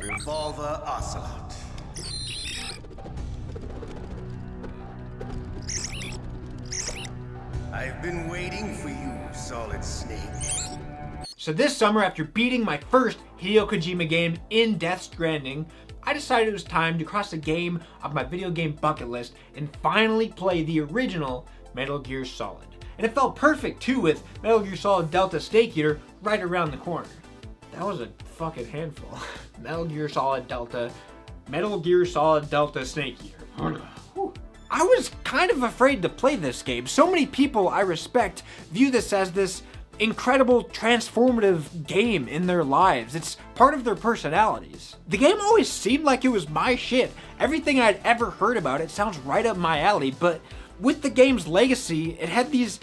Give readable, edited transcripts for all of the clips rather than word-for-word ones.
Revolver Ocelot. I've been waiting for you, Solid Snake. So this summer, after beating my first Hideo Kojima game in Death Stranding, I decided it was time to cross a game off my video game bucket list and finally play the original Metal Gear Solid. And it felt perfect too, with Metal Gear Solid Delta Snake Eater right around the corner. That was a fucking handful. Metal Gear Solid Delta Snake Eater. I was kind of afraid to play this game. So many people I respect view this as this incredible transformative game in their lives. It's part of their personalities. The game always seemed like it was my shit. Everything I'd ever heard about it sounds right up my alley, but with the game's legacy, it had these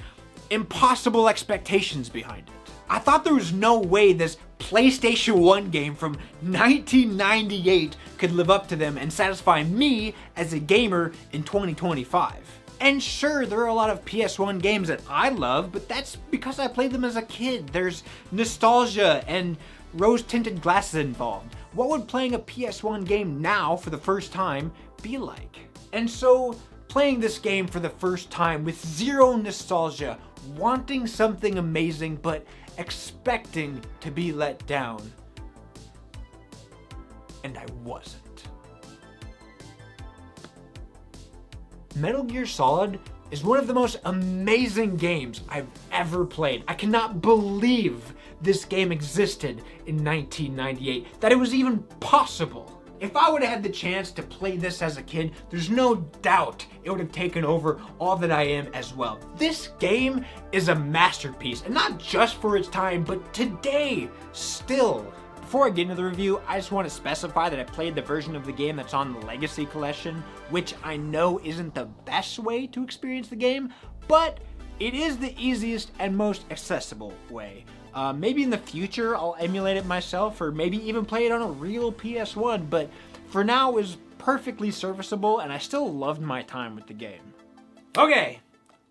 impossible expectations behind it. I thought there was no way this PlayStation 1 game from 1998 could live up to them and satisfy me as a gamer in 2025. And sure, there are a lot of PS1 games that I love, but that's because I played them as a kid. There's nostalgia and rose-tinted glasses involved. What would playing a PS1 game now for the first time be like? And so, playing this game for the first time with zero nostalgia, wanting something amazing, but expecting to be let down. And I wasn't. Metal Gear Solid is one of the most amazing games I've ever played. I cannot believe this game existed in 1998, that it was even possible. If I would have had the chance to play this as a kid, there's no doubt it would have taken over all that I am as well. This game is a masterpiece, and not just for its time, but today, still. Before I get into the review, I just want to specify that I played the version of the game that's on the Legacy Collection, which I know isn't the best way to experience the game, but it is the easiest and most accessible way. Maybe in the future I'll emulate it myself, or maybe even play it on a real PS1, but for now it was perfectly serviceable and I still loved my time with the game. Okay,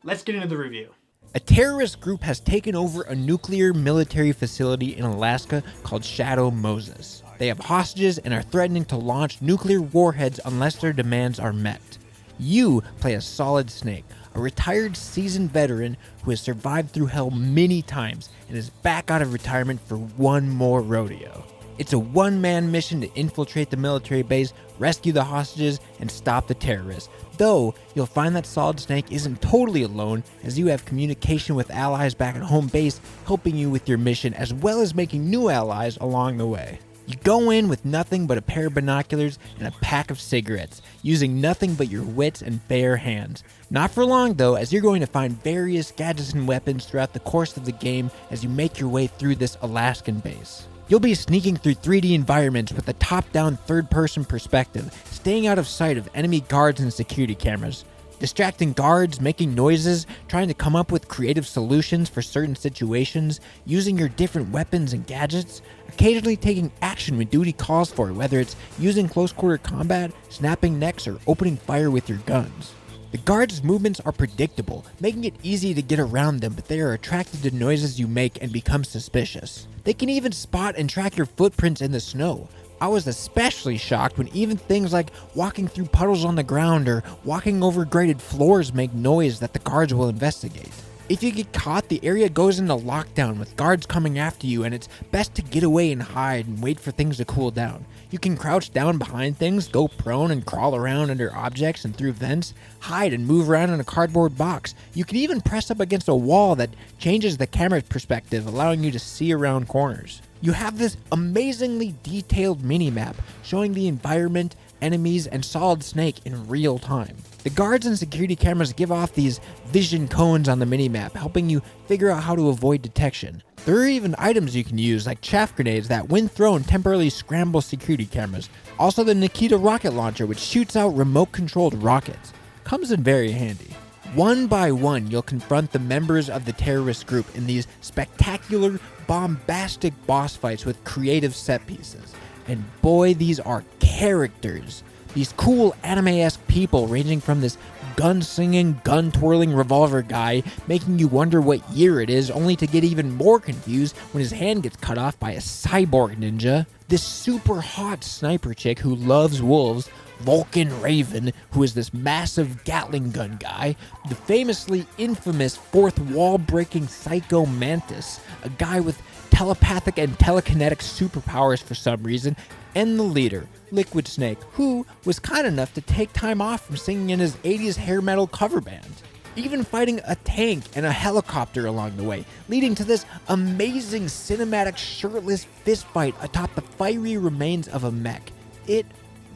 let's get into the review. A terrorist group has taken over a nuclear military facility in Alaska called Shadow Moses. They have hostages and are threatening to launch nuclear warheads unless their demands are met. You play as Solid Snake, a retired seasoned veteran who has survived through hell many times and is back out of retirement for one more rodeo. It's a one-man mission to infiltrate the military base, rescue the hostages, and stop the terrorists. Though, you'll find that Solid Snake isn't totally alone, as you have communication with allies back at home base helping you with your mission, as well as making new allies along the way. You go in with nothing but a pair of binoculars and a pack of cigarettes, using nothing but your wits and bare hands. Not for long though, as you're going to find various gadgets and weapons throughout the course of the game as you make your way through this Alaskan base. You'll be sneaking through 3D environments with a top-down third-person perspective, staying out of sight of enemy guards and security cameras. Distracting guards, making noises, trying to come up with creative solutions for certain situations, using your different weapons and gadgets, occasionally taking action when duty calls for it, whether it's using close-quarter combat, snapping necks, or opening fire with your guns. The guards' movements are predictable, making it easy to get around them, but they are attracted to noises you make and become suspicious. They can even spot and track your footprints in the snow. I was especially shocked when even things like walking through puddles on the ground or walking over graded floors make noise that the guards will investigate. If you get caught, the area goes into lockdown with guards coming after you, and it's best to get away and hide and wait for things to cool down. You can crouch down behind things, go prone and crawl around under objects and through vents, hide and move around in a cardboard box. You can even press up against a wall that changes the camera perspective, allowing you to see around corners. You have this amazingly detailed mini-map showing the environment, enemies, and Solid Snake in real time. The guards and security cameras give off these vision cones on the minimap, helping you figure out how to avoid detection. There are even items you can use, like chaff grenades that, when thrown, temporarily scramble security cameras. Also the Nikita rocket launcher, which shoots out remote-controlled rockets. Comes in very handy. One by one, you'll confront the members of the terrorist group in these spectacular, bombastic boss fights with creative set pieces. And boy, these are characters. These cool anime-esque people ranging from this gun-singing, gun-twirling revolver guy making you wonder what year it is, only to get even more confused when his hand gets cut off by a cyborg ninja, this super hot sniper chick who loves wolves, Vulcan Raven, who is this massive Gatling gun guy, the famously infamous fourth wall-breaking Psycho Mantis, a guy with telepathic and telekinetic superpowers for some reason, and the leader, Liquid Snake, who was kind enough to take time off from singing in his 80s hair metal cover band, even fighting a tank and a helicopter along the way, leading to this amazing cinematic shirtless fistfight atop the fiery remains of a mech. It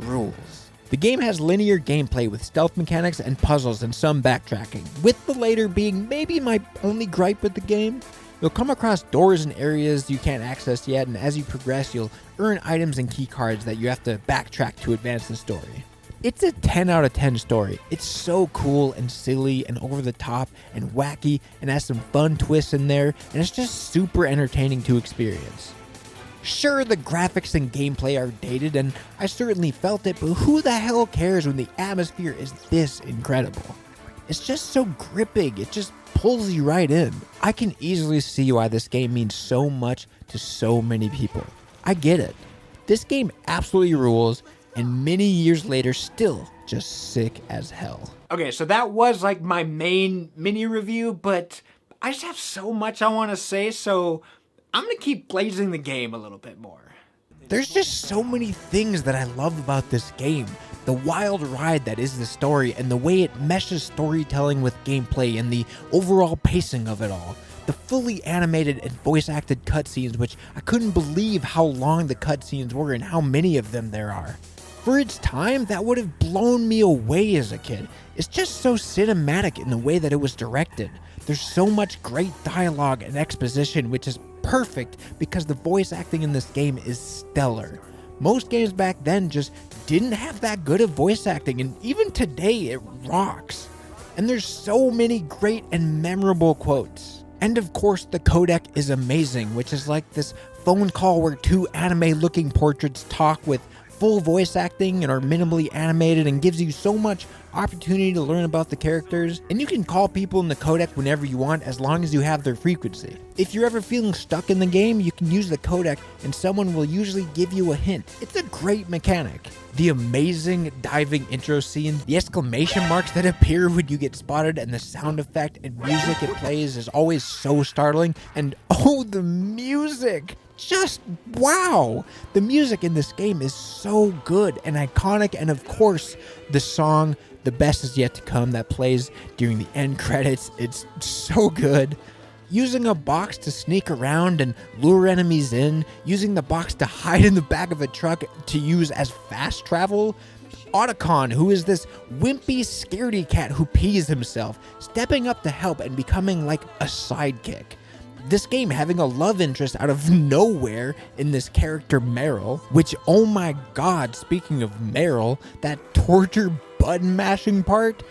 rules. The game has linear gameplay with stealth mechanics and puzzles and some backtracking, with the later being maybe my only gripe with the game. You'll come across doors and areas you can't access yet, and as you progress, you'll earn items and key cards that you have to backtrack to advance the story. It's a 10 out of 10 story. It's so cool and silly and over the top and wacky and has some fun twists in there, and it's just super entertaining to experience. Sure, the graphics and gameplay are dated, and I certainly felt it, but who the hell cares when the atmosphere is this incredible? It's just so gripping, it just pulls you right in. I can easily see why this game means so much to so many people. I get it. This game absolutely rules, and many years later still just sick as hell. Okay, so that was like my main mini review, but I just have so much I want to say, so I'm gonna keep glazing the game a little bit more. There's just so many things that I love about this game. The wild ride that is the story, and the way it meshes storytelling with gameplay, and the overall pacing of it all. The fully animated and voice-acted cutscenes, which I couldn't believe how long the cutscenes were and how many of them there are. For its time, that would have blown me away as a kid. It's just so cinematic in the way that it was directed. There's so much great dialogue and exposition, which is perfect because the voice acting in this game is stellar. Most games back then just didn't have that good of voice acting, and even today it rocks. And there's so many great and memorable quotes. And of course, the codec is amazing, which is like this phone call where two anime-looking portraits talk with full voice acting and are minimally animated, and gives you so much opportunity to learn about the characters. And you can call people in the codec whenever you want as long as you have their frequency. If you're ever feeling stuck in the game, you can use the codec and someone will usually give you a hint. It's a great mechanic. The amazing diving intro scene, the exclamation marks that appear when you get spotted, and the sound effect and music it plays is always so startling. And oh, the music! Just wow! The music in this game is so good and iconic, and of course, the song "The Best Is Yet to Come" that plays during the end credits. It's so good. Using a box to sneak around and lure enemies in, using the box to hide in the back of a truck to use as fast travel. Otacon, who is this wimpy scaredy cat who pees himself, stepping up to help and becoming like a sidekick. This game having a love interest out of nowhere in this character Meryl, which, oh my god, speaking of Meryl, that torture button mashing part,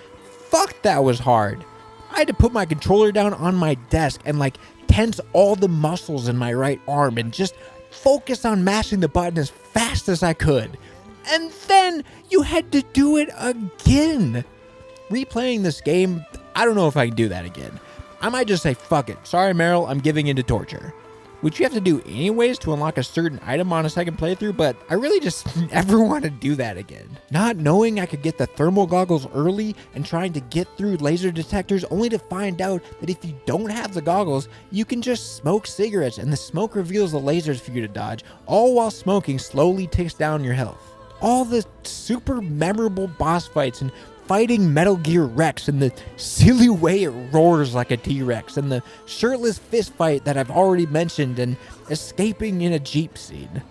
fuck, that was hard. I had to put my controller down on my desk and like tense all the muscles in my right arm and just focus on mashing the button as fast as I could. And then you had to do it again. Replaying this game, I don't know if I can do that again. I might just say, fuck it. Sorry, Meryl, I'm giving in to torture. Which you have to do anyways to unlock a certain item on a second playthrough, but I really just never want to do that again. Not knowing I could get the thermal goggles early and trying to get through laser detectors, only to find out that if you don't have the goggles, you can just smoke cigarettes and the smoke reveals the lasers for you to dodge, all while smoking slowly ticks down your health. All the super memorable boss fights and fighting Metal Gear Rex and the silly way it roars like a T-Rex, and the shirtless fist fight that I've already mentioned, and escaping in a Jeep scene.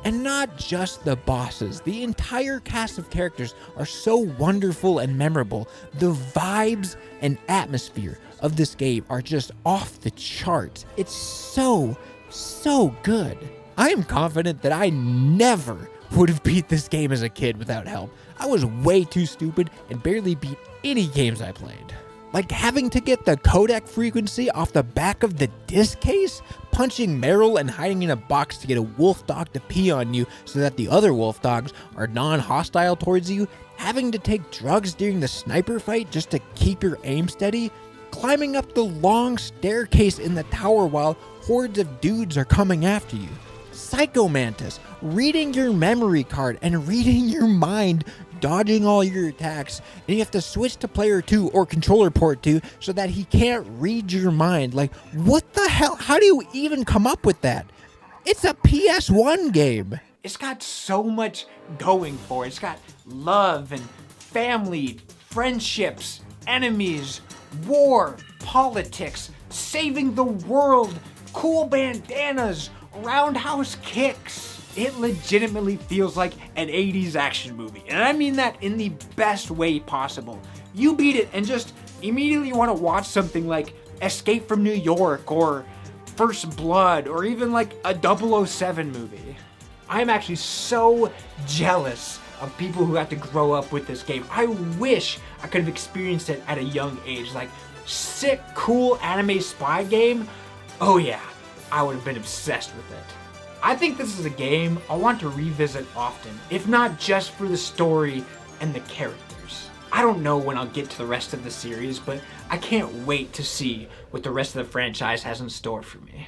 And not just the bosses, the entire cast of characters are so wonderful and memorable. The vibes and atmosphere of this game are just off the charts. It's so good. I am confident that I never would have beat this game as a kid without help. I was way too stupid and barely beat any games I played. Like having to get the codec frequency off the back of the disc case, punching Meryl and hiding in a box to get a wolf dog to pee on you so that the other wolf dogs are non-hostile towards you, having to take drugs during the sniper fight just to keep your aim steady, climbing up the long staircase in the tower while hordes of dudes are coming after you. Psycho Mantis, reading your memory card and reading your mind, dodging all your attacks, and you have to switch to player 2 or controller port 2 so that he can't read your mind. Like, what the hell? How do you even come up with that? It's a PS1 game. It's got so much going for it. It's got love and family, friendships, enemies, war, politics, saving the world, cool bandanas, roundhouse kicks. It legitimately feels like an 80s action movie, and I mean that in the best way possible. You beat it and just immediately want to watch something like Escape from New York or First Blood or even like a 007 movie. I'm actually so jealous of people who had to grow up with this game. I wish I could have experienced it at a young age. Like, sick, cool anime spy game. Oh yeah, I would have been obsessed with it. I think this is a game I want to revisit often, if not just for the story and the characters. I don't know when I'll get to the rest of the series, but I can't wait to see what the rest of the franchise has in store for me.